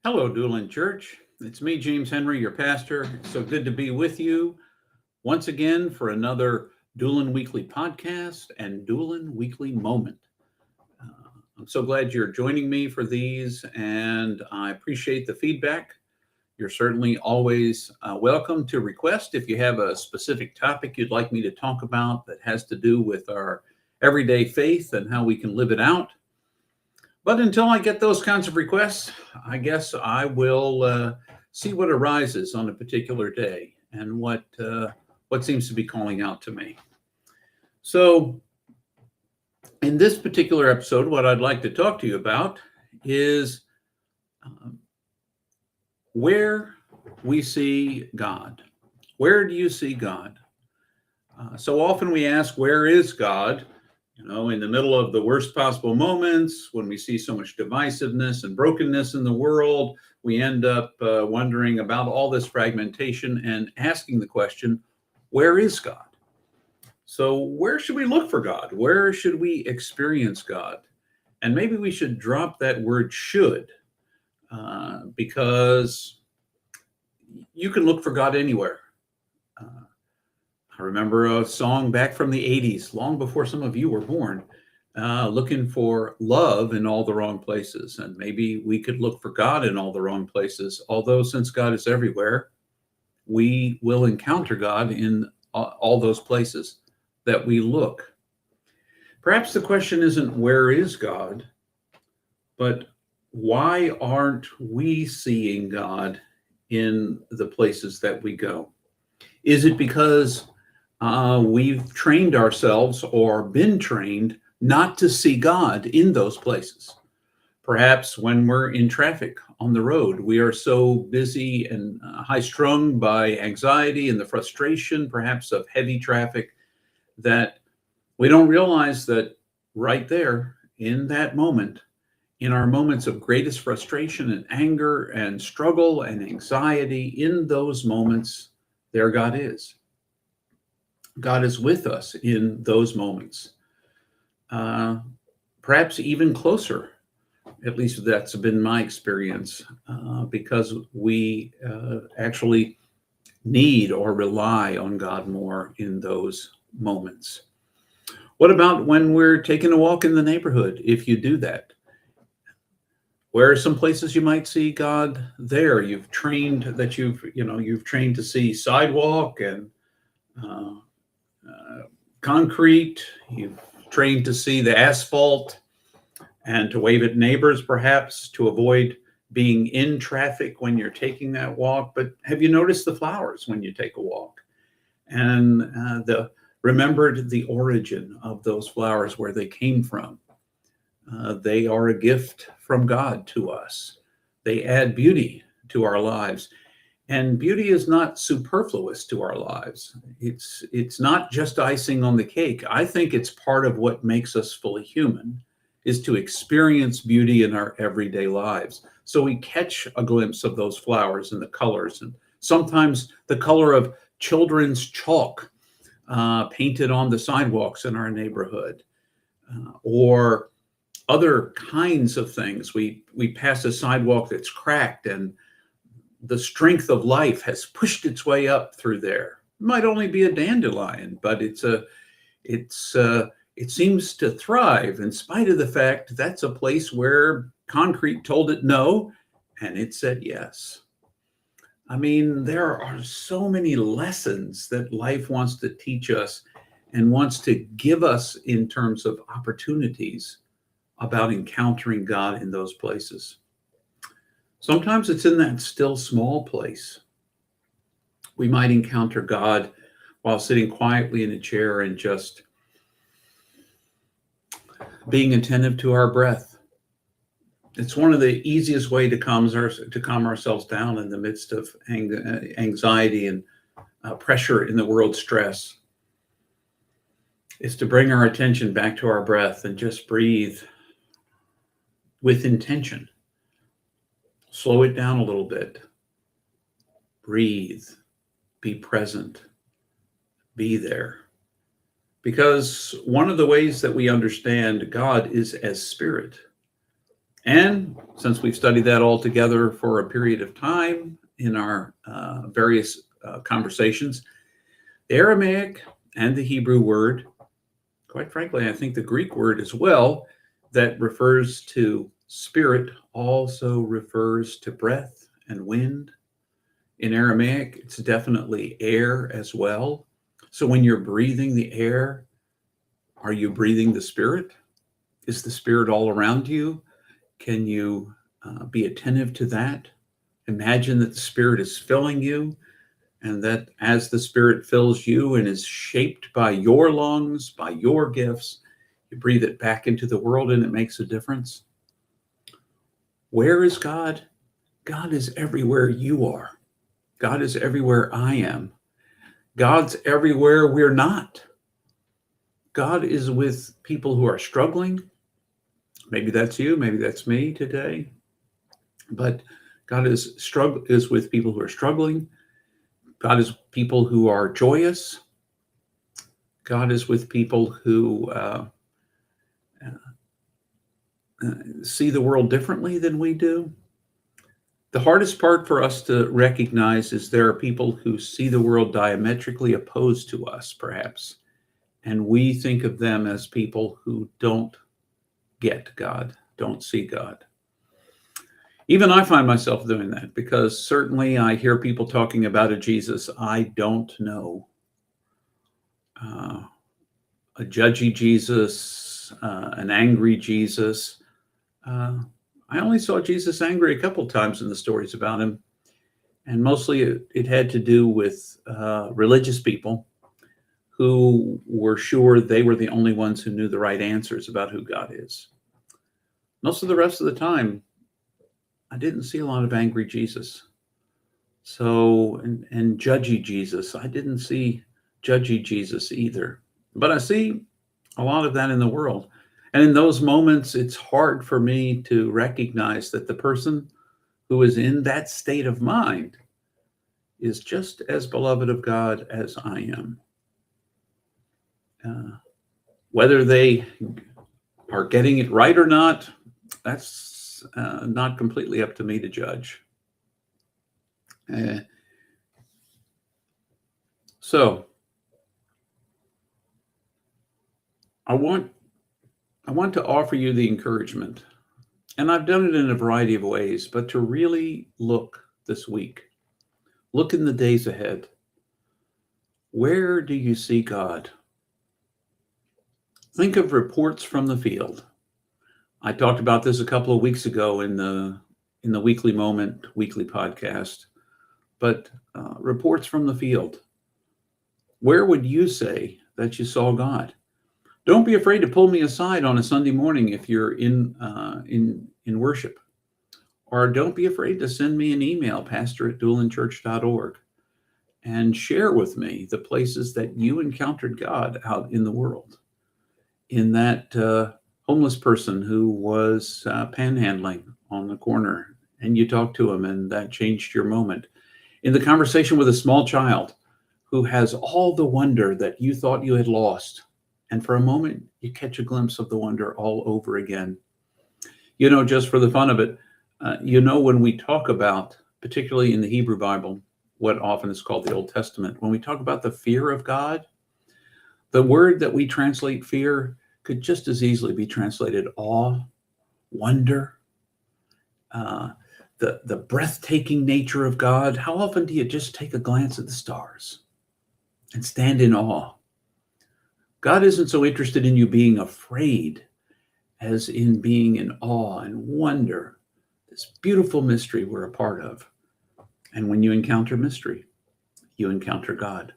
Hello, Doolin Church. It's me, James Henry, your pastor. So good to be with you once again for another Doolin Weekly podcast and Doolin Weekly Moment. I'm so glad you're joining me for these, and I appreciate the feedback. You're certainly always welcome to request if you have a specific topic you'd like me to talk about that has to do with our everyday faith and how we can live it out. But until I get those kinds of requests, I guess I will see what arises on a particular day and what seems to be calling out to me. So, in this particular episode, what I'd like to talk to you about is um, where we see God. Where do you see God? So often we ask, where is God? In the middle of the worst possible moments, when we see so much divisiveness and brokenness in the world, we end up wondering about all this fragmentation and asking the question, where is God? So, where should we look for God? Where should we experience God? And maybe we should drop that word should, because you can look for God anywhere. I remember a song back from the 80s, long before some of you were born, looking for love in all the wrong places. And maybe we could look for God in all the wrong places. Although, since God is everywhere, we will encounter God in all those places that we look. Perhaps the question isn't where is God, but why aren't we seeing God in the places that we go? Is it because we've trained ourselves or been trained not to see God in those places? Perhaps when we're in traffic on the road, we are so busy and high strung by anxiety and the frustration, perhaps of heavy traffic, that we don't realize that right there in that moment, in our moments of greatest frustration and anger and struggle and anxiety, in those moments, there God is. God is with us in those moments, perhaps even closer. At least that's been my experience, because we actually need or rely on God more in those moments. What about when we're taking a walk in the neighborhood? If you do that, where are some places you might see God there? You've trained to see sidewalk and uh, concrete. You've trained to see the asphalt and to wave at neighbors, perhaps to avoid being in traffic when you're taking that walk. But have you noticed the flowers when you take a walk? And remembered the origin of those flowers, where they came from. They are a gift from God to us. They add beauty to our lives. And beauty is not superfluous to our lives. It's not just icing on the cake. I think it's part of what makes us fully human, is to experience beauty in our everyday lives. So we catch a glimpse of those flowers and the colors, and sometimes the color of children's chalk painted on the sidewalks in our neighborhood, or other kinds of things. We pass a sidewalk that's cracked, and the strength of life has pushed its way up through there. It might only be a dandelion, but it seems to thrive in spite of the fact that's a place where concrete told it no, and it said yes. I mean, there are so many lessons that life wants to teach us and wants to give us in terms of opportunities about encountering God in those places. Sometimes it's in that still small place. We might encounter God while sitting quietly in a chair and just being attentive to our breath. It's one of the easiest way to calm ourselves down in the midst of anxiety and pressure in the world's stress, is to bring our attention back to our breath and just breathe with intention. Slow it down a little bit. Breathe. Be present. Be there. Because one of the ways that we understand God is as spirit. And since we've studied that all together for a period of time in our various conversations, the Aramaic and the Hebrew word, quite frankly, I think the Greek word as well, that refers to spirit also refers to breath and wind. In Aramaic, it's definitely air as well. So when you're breathing the air, are you breathing the spirit? Is the spirit all around you? Can you be attentive to that? Imagine that the spirit is filling you, and that as the spirit fills you and is shaped by your lungs, by your gifts, you breathe it back into the world and it makes a difference. Where is God? God is everywhere you are. God is everywhere I am. God's everywhere we're not. God is with people who are struggling. Maybe that's you, maybe that's me today. But God is with people who are struggling. God is people who are joyous. God is with people who see the world differently than we do. The hardest part for us to recognize is there are people who see the world diametrically opposed to us, perhaps. And we think of them as people who don't get God, don't see God. Even I find myself doing that, because certainly I hear people talking about a Jesus I don't know. A judgy Jesus, an angry Jesus. I only saw Jesus angry a couple times in the stories about him. And mostly it had to do with religious people who were sure they were the only ones who knew the right answers about who God is. Most of the rest of the time, I didn't see a lot of angry Jesus. So, and judgy Jesus, I didn't see judgy Jesus either. But I see a lot of that in the world. And in those moments, it's hard for me to recognize that the person who is in that state of mind is just as beloved of God as I am. Whether they are getting it right or not, that's not completely up to me to judge. So I want to offer you the encouragement, and I've done it in a variety of ways, but to really look this week, look in the days ahead. Where do you see God? Think of reports from the field. I talked about this a couple of weeks ago in the Weekly Moment weekly podcast, but reports from the field. Where would you say that you saw God? Don't be afraid to pull me aside on a Sunday morning if you're in worship. Or don't be afraid to send me an email, pastor@doolinchurch.org, and share with me the places that you encountered God out in the world. In that homeless person who was panhandling on the corner, and you talked to him and that changed your moment. In the conversation with a small child who has all the wonder that you thought you had lost, and for a moment you catch a glimpse of the wonder all over again. You know, just for the fun of it, when we talk about, particularly in the Hebrew Bible, what often is called the Old Testament, when we talk about the fear of God, the word that we translate fear could just as easily be translated awe, wonder, the breathtaking nature of God. How often do you just take a glance at the stars and stand in awe? God isn't so interested in you being afraid as in being in awe and wonder, this beautiful mystery we're a part of. And when you encounter mystery, you encounter God.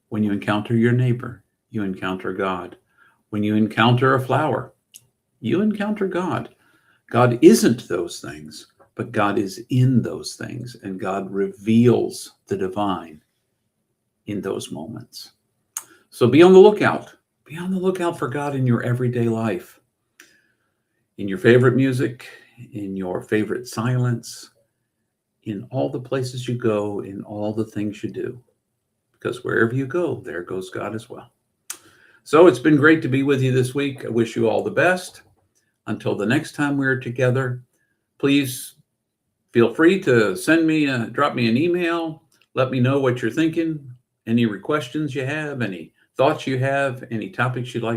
When you encounter your neighbor, you encounter God. When you encounter a flower, you encounter God. God isn't those things, but God is in those things, and God reveals the divine in those moments. So be on the lookout. Be on the lookout for God in your everyday life, in your favorite music, in your favorite silence, in all the places you go, in all the things you do. Because wherever you go, there goes God as well. So it's been great to be with you this week. I wish you all the best. Until the next time we're together, please feel free to drop me an email. Let me know what you're thinking, any questions you have, any thoughts you have, any topics you'd like